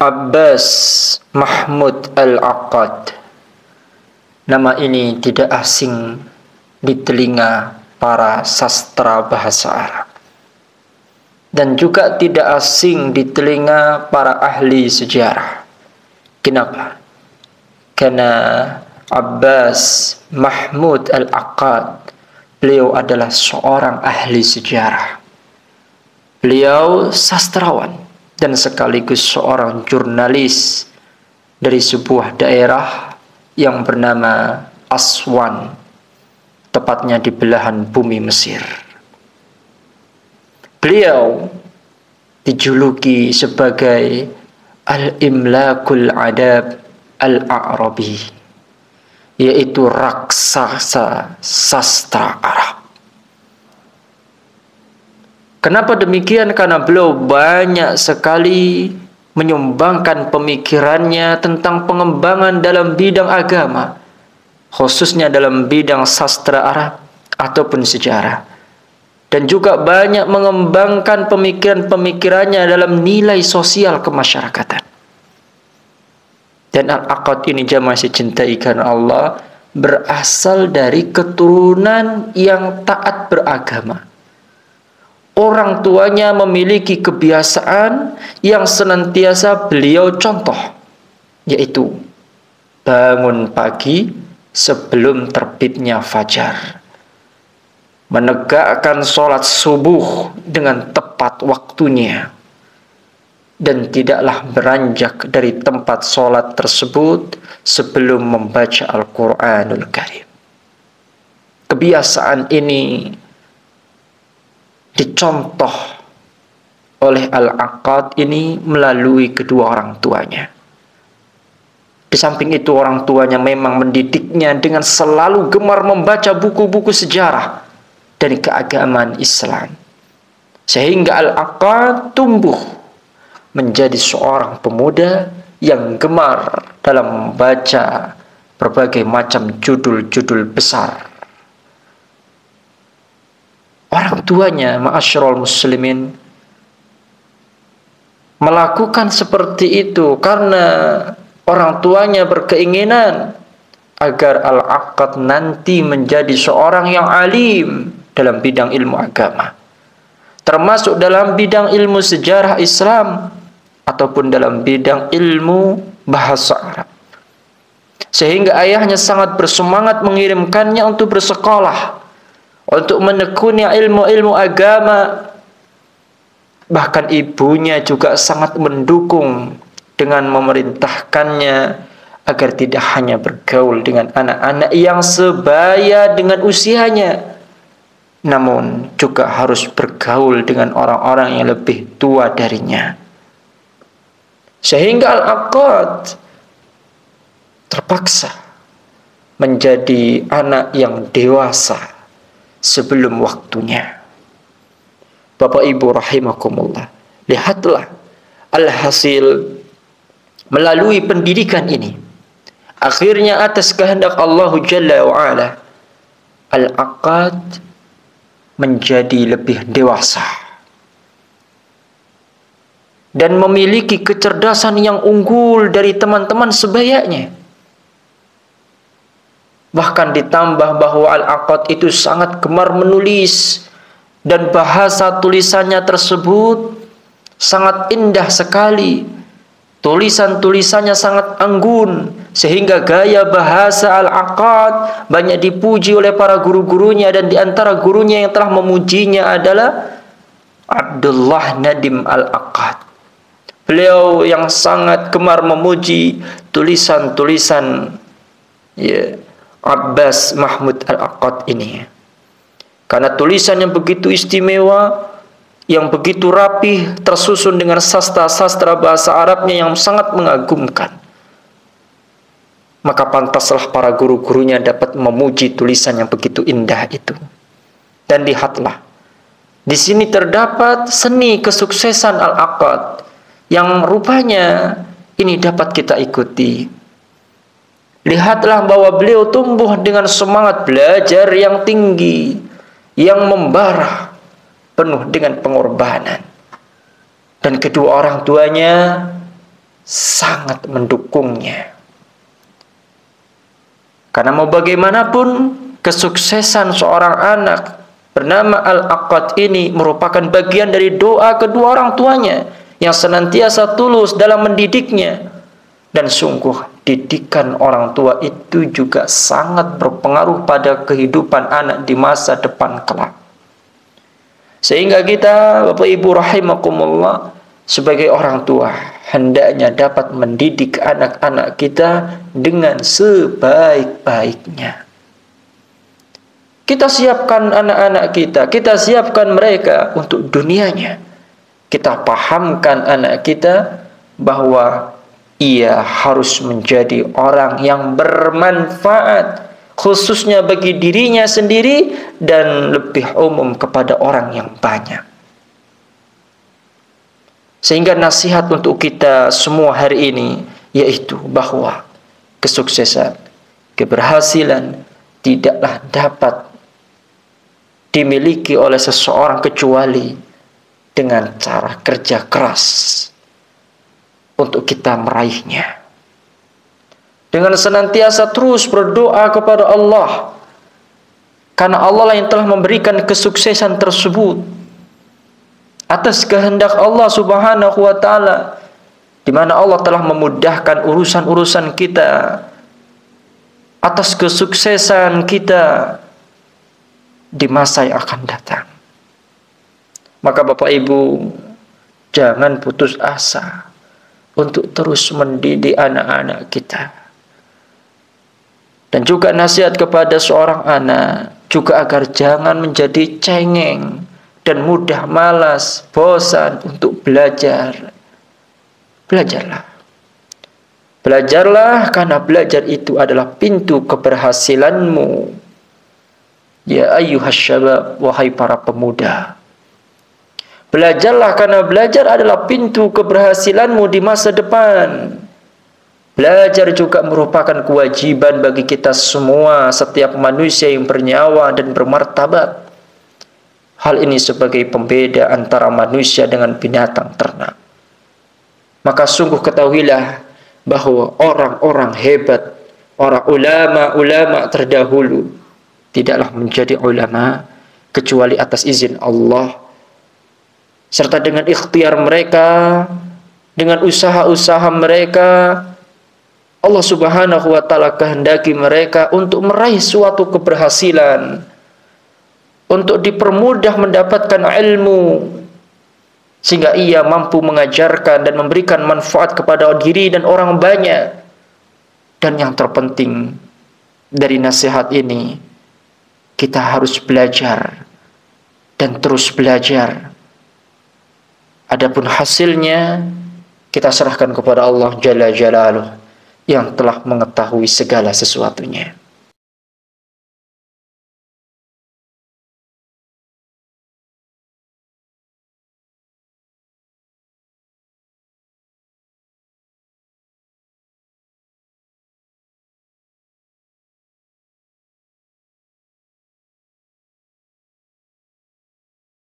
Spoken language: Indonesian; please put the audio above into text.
Abbas Mahmud Al-Aqad. Nama ini tidak asing di telinga para sastra bahasa Arab, dan juga tidak asing di telinga para ahli sejarah. Kenapa? Karena Abbas Mahmud Al-Aqad, beliau adalah seorang ahli sejarah. Beliau sastrawan dan sekaligus seorang jurnalis dari sebuah daerah yang bernama Aswan, tepatnya di belahan bumi Mesir. Beliau dijuluki sebagai Al-Imlakul Adab Al-A'rabi, yaitu raksasa sastra Arab. Kenapa demikian? Karena beliau banyak sekali menyumbangkan pemikirannya tentang pengembangan dalam bidang agama, khususnya dalam bidang sastra Arab ataupun sejarah. Dan juga banyak mengembangkan pemikiran-pemikirannya dalam nilai sosial kemasyarakatan. Dan Al-Aqad ini, jamaah dicintai karena Allah, berasal dari keturunan yang taat beragama. Orang tuanya memiliki kebiasaan yang senantiasa beliau contoh, yaitu bangun pagi sebelum terbitnya fajar, menegakkan sholat subuh dengan tepat waktunya, dan tidaklah beranjak dari tempat sholat tersebut sebelum membaca Al-Quranul Karim. Kebiasaan ini dicontoh oleh Al-Aqad ini melalui kedua orang tuanya. Di samping itu, orang tuanya memang mendidiknya dengan selalu gemar membaca buku-buku sejarah dari keagamaan Islam, sehingga Al-Aqad tumbuh menjadi seorang pemuda yang gemar dalam membaca berbagai macam judul-judul besar. Orang tuanya, ma'asyiral muslimin, melakukan seperti itu karena orang tuanya berkeinginan agar Al-Aqad nanti menjadi seorang yang alim dalam bidang ilmu agama, termasuk dalam bidang ilmu sejarah Islam ataupun dalam bidang ilmu bahasa Arab. Sehingga ayahnya sangat bersemangat mengirimkannya untuk bersekolah, untuk menekuni ilmu-ilmu agama. Bahkan ibunya juga sangat mendukung dengan memerintahkannya agar tidak hanya bergaul dengan anak-anak yang sebaya dengan usianya, namun juga harus bergaul dengan orang-orang yang lebih tua darinya. Sehingga Al-Aqad terpaksa menjadi anak yang dewasa sebelum waktunya. Bapak Ibu rahimakumullah, lihatlah alhasil melalui pendidikan ini. Akhirnya atas kehendak Allah Jalla wa'ala, Al-Aqad menjadi lebih dewasa dan memiliki kecerdasan yang unggul dari teman-teman sebayanya. Bahkan ditambah bahwa Al-Aqad itu sangat gemar menulis, dan bahasa tulisannya tersebut sangat indah sekali. Tulisan-tulisannya sangat anggun, sehingga gaya bahasa Al-Aqad banyak dipuji oleh para guru-gurunya, dan di antara gurunya yang telah memujinya adalah Abdullah Nadim Al-Aqad. Beliau yang sangat gemar memuji tulisan-tulisan Abbas Mahmud Al-Aqad ini, karena tulisan yang begitu istimewa, yang begitu rapih, tersusun dengan sastra-sastra bahasa Arabnya yang sangat mengagumkan. Maka pantaslah para guru-gurunya dapat memuji tulisan yang begitu indah itu. Dan lihatlah, di sini terdapat seni kesuksesan Al-Aqad yang rupanya ini dapat kita ikuti. Lihatlah bahwa beliau tumbuh dengan semangat belajar yang tinggi, yang membara, penuh dengan pengorbanan. Dan kedua orang tuanya sangat mendukungnya. Karena mau bagaimanapun, kesuksesan seorang anak bernama Al-Aqad ini merupakan bagian dari doa kedua orang tuanya yang senantiasa tulus dalam mendidiknya. Dan sungguh didikan orang tua itu juga sangat berpengaruh pada kehidupan anak di masa depan kelak. Sehingga kita, Bapak Ibu rahimakumullah, sebagai orang tua hendaknya dapat mendidik anak-anak kita dengan sebaik-baiknya. Kita siapkan anak-anak kita siapkan mereka untuk dunianya. Kita pahamkan anak kita bahwa ia harus menjadi orang yang bermanfaat, khususnya bagi dirinya sendiri dan lebih umum kepada orang yang banyak. Sehingga nasihat untuk kita semua hari ini yaitu bahwa kesuksesan, keberhasilan tidaklah dapat dimiliki oleh seseorang kecuali dengan cara kerja keras untuk kita meraihnya. Dengan senantiasa terus berdoa kepada Allah, karena Allah lah yang telah memberikan kesuksesan tersebut atas kehendak Allah Subhanahu wa taala, di mana Allah telah memudahkan urusan-urusan kita, atas kesuksesan kita di masa yang akan datang. Maka Bapak Ibu, jangan putus asa untuk terus mendidik anak-anak kita. Dan juga nasihat kepada seorang anak juga agar jangan menjadi cengeng dan mudah malas, bosan untuk belajar. Belajarlah. Belajarlah, karena belajar itu adalah pintu keberhasilanmu. Ya ayyuhas syabab, wahai para pemuda. Belajarlah, karena belajar adalah pintu keberhasilanmu di masa depan. Belajar juga merupakan kewajiban bagi kita semua, setiap manusia yang bernyawa dan bermartabat. Hal ini sebagai pembeda antara manusia dengan binatang ternak. Maka sungguh ketahuilah bahwa orang-orang hebat, orang ulama-ulama terdahulu tidaklah menjadi ulama kecuali atas izin Allah, serta dengan ikhtiar mereka, dengan usaha-usaha mereka, Allah Subhanahu wa taala kehendaki mereka untuk meraih suatu keberhasilan, untuk dipermudah mendapatkan ilmu, sehingga ia mampu mengajarkan dan memberikan manfaat kepada diri dan orang banyak. Dan yang terpenting dari nasihat ini, kita harus belajar dan terus belajar. Adapun hasilnya kita serahkan kepada Allah Jalla Jalaluh yang telah mengetahui segala sesuatunya.